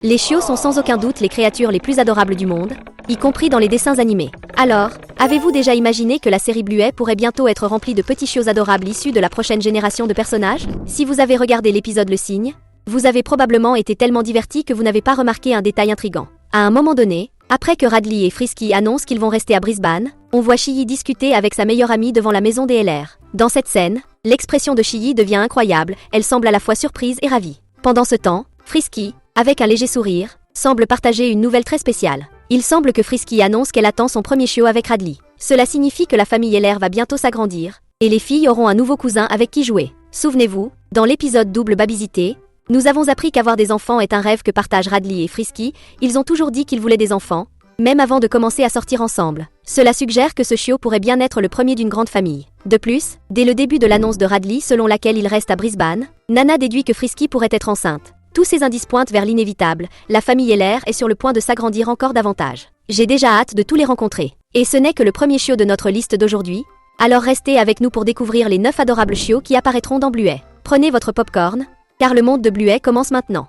Les chiots sont sans aucun doute les créatures les plus adorables du monde, y compris dans les dessins animés. Alors, avez-vous déjà imaginé que la série Bluey pourrait bientôt être remplie de petits chiots adorables issus de la prochaine génération de personnages? Si vous avez regardé l'épisode Le Cygne, vous avez probablement été tellement diverti que vous n'avez pas remarqué un détail intrigant. À un moment donné, après que Radley et Frisky annoncent qu'ils vont rester à Brisbane, on voit Chilli discuter avec sa meilleure amie devant la maison des LR. Dans cette scène, l'expression de Chilli devient incroyable, elle semble à la fois surprise et ravie. Pendant ce temps, Frisky, avec un léger sourire, semble partager une nouvelle très spéciale. Il semble que Frisky annonce qu'elle attend son premier chiot avec Radley. Cela signifie que la famille LR va bientôt s'agrandir, et les filles auront un nouveau cousin avec qui jouer. Souvenez-vous, dans l'épisode Double Babysité, nous avons appris qu'avoir des enfants est un rêve que partagent Radley et Frisky, ils ont toujours dit qu'ils voulaient des enfants, même avant de commencer à sortir ensemble. Cela suggère que ce chiot pourrait bien être le premier d'une grande famille. De plus, dès le début de l'annonce de Radley selon laquelle il reste à Brisbane, Nana déduit que Frisky pourrait être enceinte. Tous ces indices pointent vers l'inévitable, la famille LR est sur le point de s'agrandir encore davantage. J'ai déjà hâte de tous les rencontrer. Et ce n'est que le premier chiot de notre liste d'aujourd'hui, alors restez avec nous pour découvrir les 9 adorables chiots qui apparaîtront dans Bluey. Prenez votre popcorn, car le monde de Bluey commence maintenant.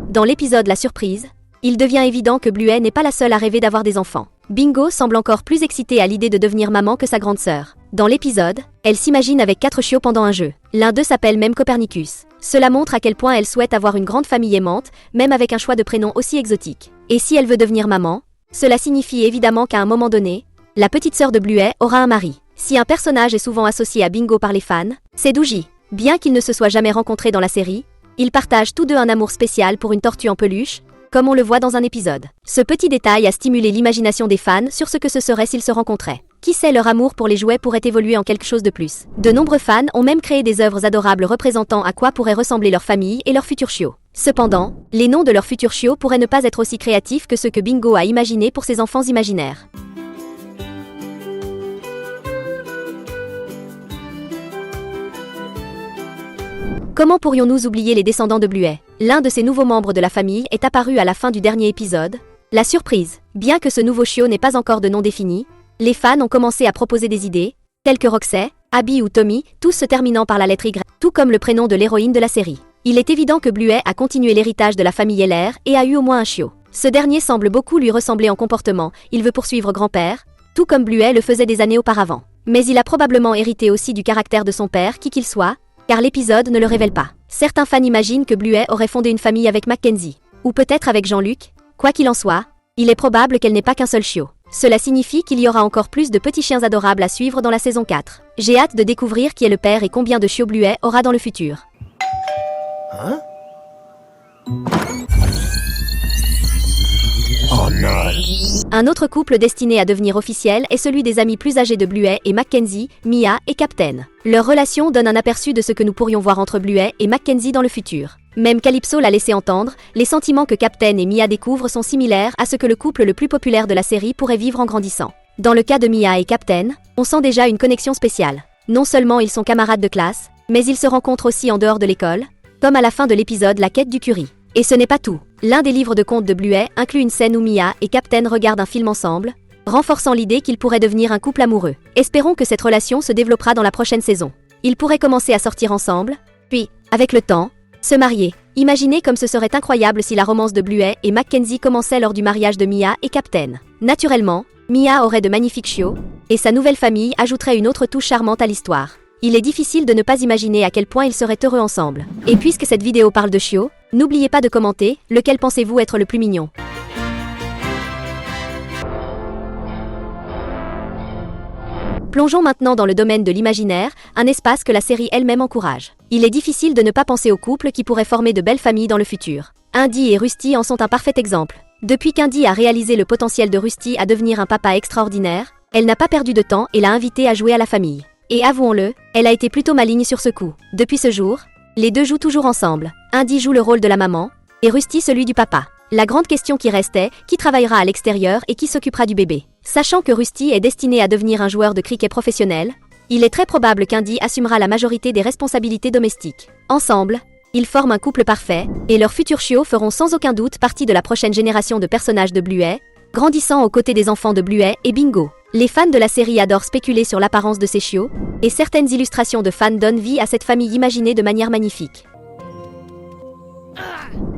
Dans l'épisode La Surprise, il devient évident que Bluey n'est pas la seule à rêver d'avoir des enfants. Bingo semble encore plus excitée à l'idée de devenir maman que sa grande sœur. Dans l'épisode, elle s'imagine avec 4 chiots pendant un jeu. L'un d'eux s'appelle même Copernicus. Cela montre à quel point elle souhaite avoir une grande famille aimante, même avec un choix de prénom aussi exotique. Et si elle veut devenir maman, cela signifie évidemment qu'à un moment donné, la petite sœur de Bluey aura un mari. Si un personnage est souvent associé à Bingo par les fans, c'est Dougie. Bien qu'ils ne se soient jamais rencontrés dans la série, ils partagent tous deux un amour spécial pour une tortue en peluche, comme on le voit dans un épisode. Ce petit détail a stimulé l'imagination des fans sur ce que ce serait s'ils se rencontraient. Qui sait, leur amour pour les jouets pourrait évoluer en quelque chose de plus. De nombreux fans ont même créé des œuvres adorables représentant à quoi pourrait ressembler leur famille et leurs futurs chiots. Cependant, les noms de leurs futurs chiots pourraient ne pas être aussi créatifs que ceux que Bingo a imaginés pour ses enfants imaginaires. Comment pourrions-nous oublier les descendants de Bluey? L'un de ces nouveaux membres de la famille est apparu à la fin du dernier épisode, La Surprise. Bien que ce nouveau chiot n'ait pas encore de nom défini, les fans ont commencé à proposer des idées, telles que Roxy, Abby ou Tommy, tous se terminant par la lettre Y, tout comme le prénom de l'héroïne de la série. Il est évident que Bluey a continué l'héritage de la famille LR et a eu au moins un chiot. Ce dernier semble beaucoup lui ressembler en comportement, il veut poursuivre grand-père, tout comme Bluey le faisait des années auparavant. Mais il a probablement hérité aussi du caractère de son père, qui qu'il soit, car l'épisode ne le révèle pas. Certains fans imaginent que Bluey aurait fondé une famille avec Mackenzie, ou peut-être avec Jean-Luc. Quoi qu'il en soit, il est probable qu'elle n'ait pas qu'un seul chiot. Cela signifie qu'il y aura encore plus de petits chiens adorables à suivre dans la saison 4. J'ai hâte de découvrir qui est le père et combien de chiots Bluey aura dans le futur. Hein? Oh non! Un autre couple destiné à devenir officiel est celui des amis plus âgés de Bluey et Mackenzie, Mia et Captain. Leur relation donne un aperçu de ce que nous pourrions voir entre Bluey et Mackenzie dans le futur. Même Calypso l'a laissé entendre, les sentiments que Captain et Mia découvrent sont similaires à ce que le couple le plus populaire de la série pourrait vivre en grandissant. Dans le cas de Mia et Captain, on sent déjà une connexion spéciale. Non seulement ils sont camarades de classe, mais ils se rencontrent aussi en dehors de l'école, comme à la fin de l'épisode La Quête du Curry. Et ce n'est pas tout. L'un des livres de contes de Bluey inclut une scène où Mia et Captain regardent un film ensemble, renforçant l'idée qu'ils pourraient devenir un couple amoureux. Espérons que cette relation se développera dans la prochaine saison. Ils pourraient commencer à sortir ensemble, puis, avec le temps, se marier. Imaginez comme ce serait incroyable si la romance de Bluey et Mackenzie commençait lors du mariage de Mia et Captain. Naturellement, Mia aurait de magnifiques chiots, et sa nouvelle famille ajouterait une autre touche charmante à l'histoire. Il est difficile de ne pas imaginer à quel point ils seraient heureux ensemble. Et puisque cette vidéo parle de chiots, n'oubliez pas de commenter, lequel pensez-vous être le plus mignon? Plongeons maintenant dans le domaine de l'imaginaire, un espace que la série elle-même encourage. Il est difficile de ne pas penser aux couples qui pourraient former de belles familles dans le futur. Indy et Rusty en sont un parfait exemple. Depuis qu'Indy a réalisé le potentiel de Rusty à devenir un papa extraordinaire, elle n'a pas perdu de temps et l'a invité à jouer à la famille. Et avouons-le, elle a été plutôt maligne sur ce coup. Depuis ce jour, les deux jouent toujours ensemble. Indy joue le rôle de la maman, et Rusty celui du papa. La grande question qui restait, qui travaillera à l'extérieur et qui s'occupera du bébé. Sachant que Rusty est destiné à devenir un joueur de cricket professionnel, il est très probable qu'Indy assumera la majorité des responsabilités domestiques. Ensemble, ils forment un couple parfait, et leurs futurs chiots feront sans aucun doute partie de la prochaine génération de personnages de Bluey, grandissant aux côtés des enfants de Bluey et Bingo. Les fans de la série adorent spéculer sur l'apparence de ces chiots, et certaines illustrations de fans donnent vie à cette famille imaginée de manière magnifique.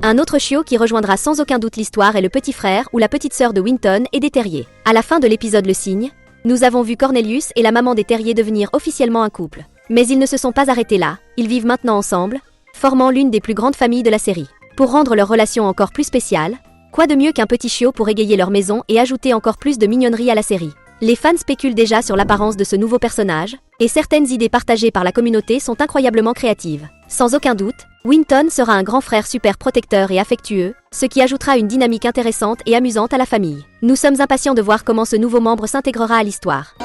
Un autre chiot qui rejoindra sans aucun doute l'histoire est le petit frère ou la petite sœur de Winton et des terriers. À la fin de l'épisode Le Cygne, nous avons vu Cornelius et la maman des terriers devenir officiellement un couple. Mais ils ne se sont pas arrêtés là, ils vivent maintenant ensemble, formant l'une des plus grandes familles de la série. Pour rendre leur relation encore plus spéciale, quoi de mieux qu'un petit chiot pour égayer leur maison et ajouter encore plus de mignonnerie à la série. Les fans spéculent déjà sur l'apparence de ce nouveau personnage, et certaines idées partagées par la communauté sont incroyablement créatives. Sans aucun doute, Winton sera un grand frère super protecteur et affectueux, ce qui ajoutera une dynamique intéressante et amusante à la famille. Nous sommes impatients de voir comment ce nouveau membre s'intégrera à l'histoire.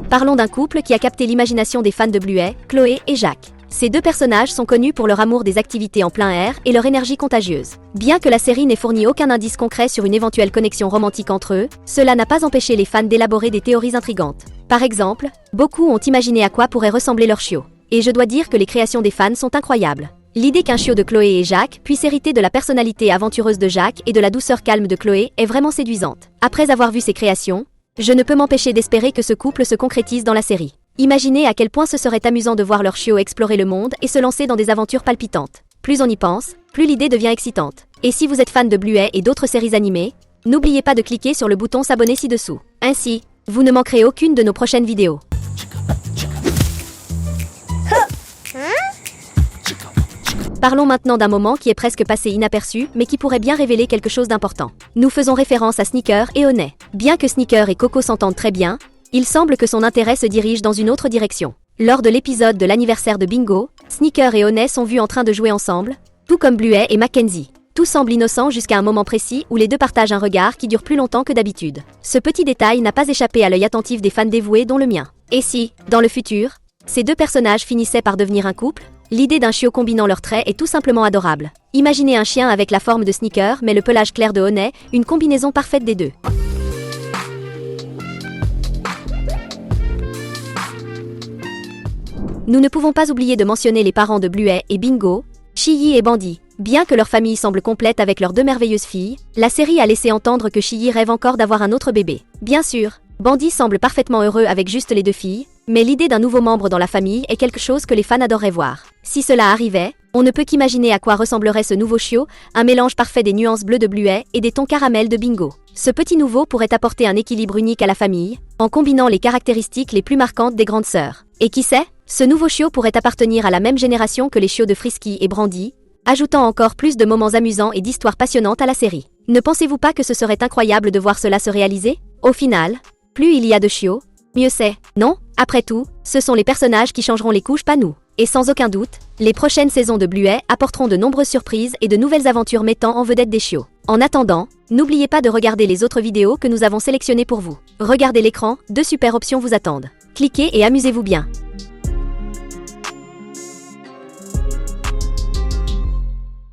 Parlons d'un couple qui a capté l'imagination des fans de Bluey, Chloé et Jacques. Ces deux personnages sont connus pour leur amour des activités en plein air et leur énergie contagieuse. Bien que la série n'ait fourni aucun indice concret sur une éventuelle connexion romantique entre eux, cela n'a pas empêché les fans d'élaborer des théories intrigantes. Par exemple, beaucoup ont imaginé à quoi pourrait ressembler leur chiot. Et je dois dire que les créations des fans sont incroyables. L'idée qu'un chiot de Chloé et Jacques puisse hériter de la personnalité aventureuse de Jacques et de la douceur calme de Chloé est vraiment séduisante. Après avoir vu ces créations, je ne peux m'empêcher d'espérer que ce couple se concrétise dans la série. Imaginez à quel point ce serait amusant de voir leur chiot explorer le monde et se lancer dans des aventures palpitantes. Plus on y pense, plus l'idée devient excitante. Et si vous êtes fan de Bluey et d'autres séries animées, n'oubliez pas de cliquer sur le bouton s'abonner ci-dessous. Ainsi, vous ne manquerez aucune de nos prochaines vidéos. Parlons maintenant d'un moment qui est presque passé inaperçu, mais qui pourrait bien révéler quelque chose d'important. Nous faisons référence à Sneaker et Honey. Bien que Sneaker et Coco s'entendent très bien, il semble que son intérêt se dirige dans une autre direction. Lors de l'épisode de l'anniversaire de Bingo, Sneaker et Honey sont vus en train de jouer ensemble, tout comme Bluey et Mackenzie. Tout semble innocent jusqu'à un moment précis où les deux partagent un regard qui dure plus longtemps que d'habitude. Ce petit détail n'a pas échappé à l'œil attentif des fans dévoués dont le mien. Et si, dans le futur, ces deux personnages finissaient par devenir un couple? L'idée d'un chiot combinant leurs traits est tout simplement adorable. Imaginez un chien avec la forme de Sneaker mais le pelage clair de Honey, une combinaison parfaite des deux. Nous ne pouvons pas oublier de mentionner les parents de Bluey et Bingo, Chiyie et Bandy. Bien que leur famille semble complète avec leurs deux merveilleuses filles, la série a laissé entendre que Chiyie rêve encore d'avoir un autre bébé. Bien sûr, Bandy semble parfaitement heureux avec juste les deux filles, mais l'idée d'un nouveau membre dans la famille est quelque chose que les fans adoreraient voir. Si cela arrivait, on ne peut qu'imaginer à quoi ressemblerait ce nouveau chiot, un mélange parfait des nuances bleues de Bluey et des tons caramel de Bingo. Ce petit nouveau pourrait apporter un équilibre unique à la famille, en combinant les caractéristiques les plus marquantes des grandes sœurs. Et qui sait, ce nouveau chiot pourrait appartenir à la même génération que les chiots de Frisky et Brandy, ajoutant encore plus de moments amusants et d'histoires passionnantes à la série. Ne pensez-vous pas que ce serait incroyable de voir cela se réaliser? Au final, plus il y a de chiots, mieux c'est, non? Après tout, ce sont les personnages qui changeront les couches, pas nous. Et sans aucun doute, les prochaines saisons de Bluey apporteront de nombreuses surprises et de nouvelles aventures mettant en vedette des chiots. En attendant, n'oubliez pas de regarder les autres vidéos que nous avons sélectionnées pour vous. Regardez l'écran, deux super options vous attendent. Cliquez et amusez-vous bien.